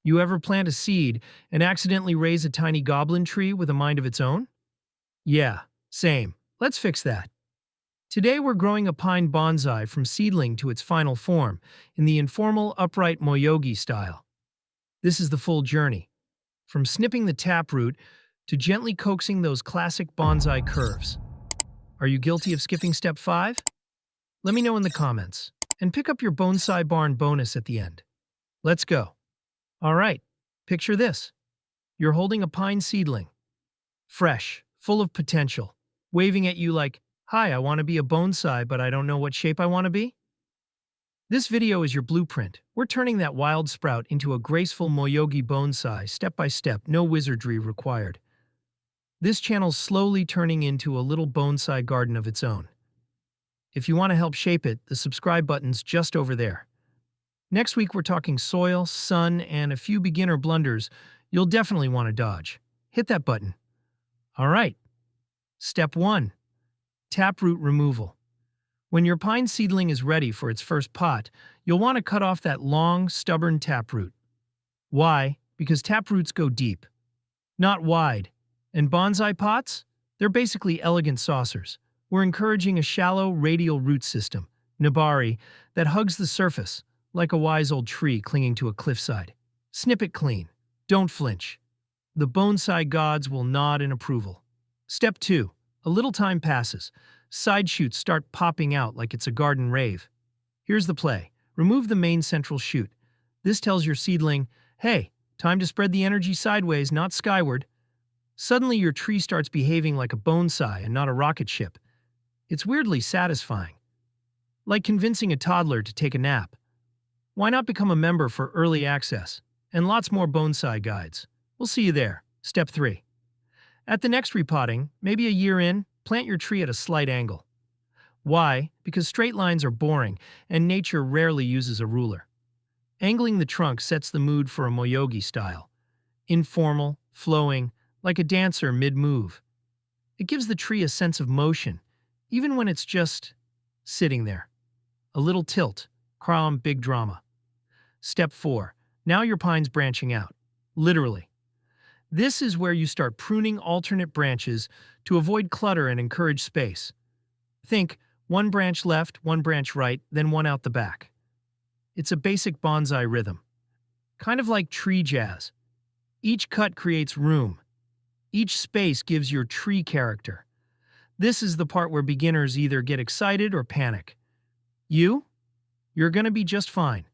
You ever plant a seed and accidentally raise a tiny goblin tree with a mind of its own? Yeah, same. Let's fix that. Today we're growing a pine bonsai from seedling to its final form in the informal upright Moyogi style. This is the full journey, from snipping the taproot to gently coaxing those classic bonsai curves. Are you guilty of skipping step 5? Let me know in the comments, and pick up your bonsai barn bonus at the end. Let's go. All right, picture this. You're holding a pine seedling, fresh, full of potential, waving at you like, "Hi, I want to be a bonsai, but I don't know what shape I want to be." This video is your blueprint. We're turning that wild sprout into a graceful Moyogi bonsai, step by step, no wizardry required. This channel's slowly turning into a little bonsai garden of its own. If you want to help shape it, the subscribe button's just over there. Next week we're talking soil, sun, and a few beginner blunders you'll definitely want to dodge. Hit that button. All right. Step 1. Taproot removal. When your pine seedling is ready for its first pot, you'll want to cut off that long, stubborn taproot. Why? Because taproots go deep, not wide. And bonsai pots? They're basically elegant saucers. We're encouraging a shallow, radial root system, nabari, that hugs the surface, like a wise old tree clinging to a cliffside. Snip it clean. Don't flinch. The bonsai gods will nod in approval. Step 2. A little time passes. Side shoots start popping out like it's a garden rave. Here's the play. Remove the main central shoot. This tells your seedling, hey, time to spread the energy sideways, not skyward. Suddenly your tree starts behaving like a bonsai and not a rocket ship. It's weirdly satisfying. Like convincing a toddler to take a nap. Why not become a member for early access? And lots more bonsai guides. We'll see you there. Step 3. At the next repotting, maybe a year in, plant your tree at a slight angle. Why? Because straight lines are boring, and nature rarely uses a ruler. Angling the trunk sets the mood for a Moyogi-style. Informal, flowing, like a dancer mid-move. It gives the tree a sense of motion, even when it's just sitting there. A little tilt, calm, big drama. Step 4. Now your pine's branching out. Literally. This is where you start pruning alternate branches to avoid clutter and encourage space. Think, one branch left, one branch right, then one out the back. It's a basic bonsai rhythm. Kind of like tree jazz. Each cut creates room. Each space gives your tree character. This is the part where beginners either get excited or panic. You're going to be just fine.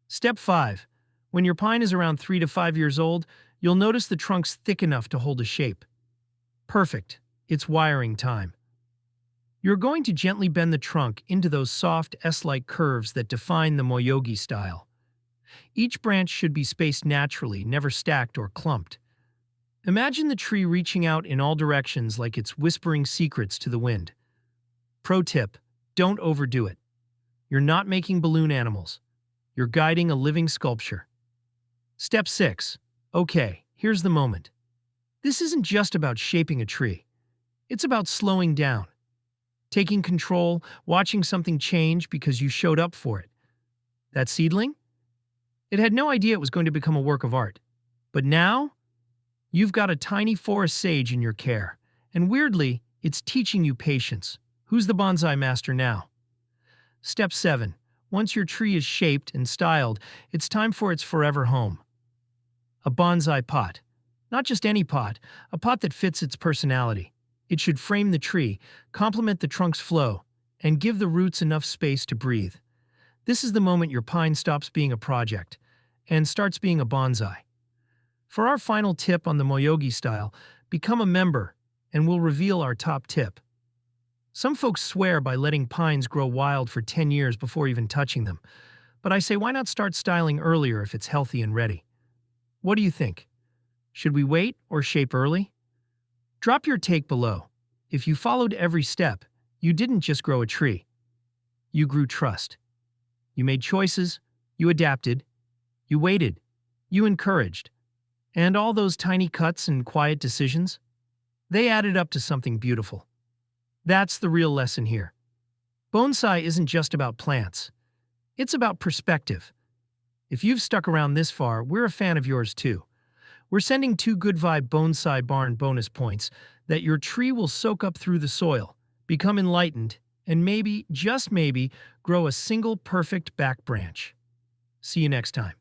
Step 5. When your pine is around 3 to 5 years old, you'll notice the trunk's thick enough to hold a shape. Perfect. It's wiring time. You're going to gently bend the trunk into those soft S-like curves that define the Moyogi style. Each branch should be spaced naturally, never stacked or clumped. Imagine the tree reaching out in all directions like it's whispering secrets to the wind. Pro tip, don't overdo it. You're not making balloon animals. You're guiding a living sculpture. Step 6. Okay, here's the moment. This isn't just about shaping a tree. It's about slowing down. Taking control, watching something change because you showed up for it. That seedling? It had no idea it was going to become a work of art. But now, you've got a tiny forest sage in your care. And weirdly, it's teaching you patience. Who's the bonsai master now? Step 7. Once your tree is shaped and styled, it's time for its forever home. A bonsai pot. Not just any pot, a pot that fits its personality. It should frame the tree, complement the trunk's flow, and give the roots enough space to breathe. This is the moment your pine stops being a project and starts being a bonsai. For our final tip on the Moyogi style, become a member and we'll reveal our top tip. Some folks swear by letting pines grow wild for 10 years before even touching them, but I say why not start styling earlier if it's healthy and ready? What do you think? Should we wait or shape early? Drop your take below. If you followed every step, you didn't just grow a tree. You grew trust. You made choices, you adapted, you waited, you encouraged. And all those tiny cuts and quiet decisions, they added up to something beautiful. That's the real lesson here. Bonsai isn't just about plants. It's about perspective. If you've stuck around this far, we're a fan of yours too. We're sending 2 good vibe bonsai barn bonus points that your tree will soak up through the soil, become enlightened, and maybe, just maybe, grow a single perfect back branch. See you next time.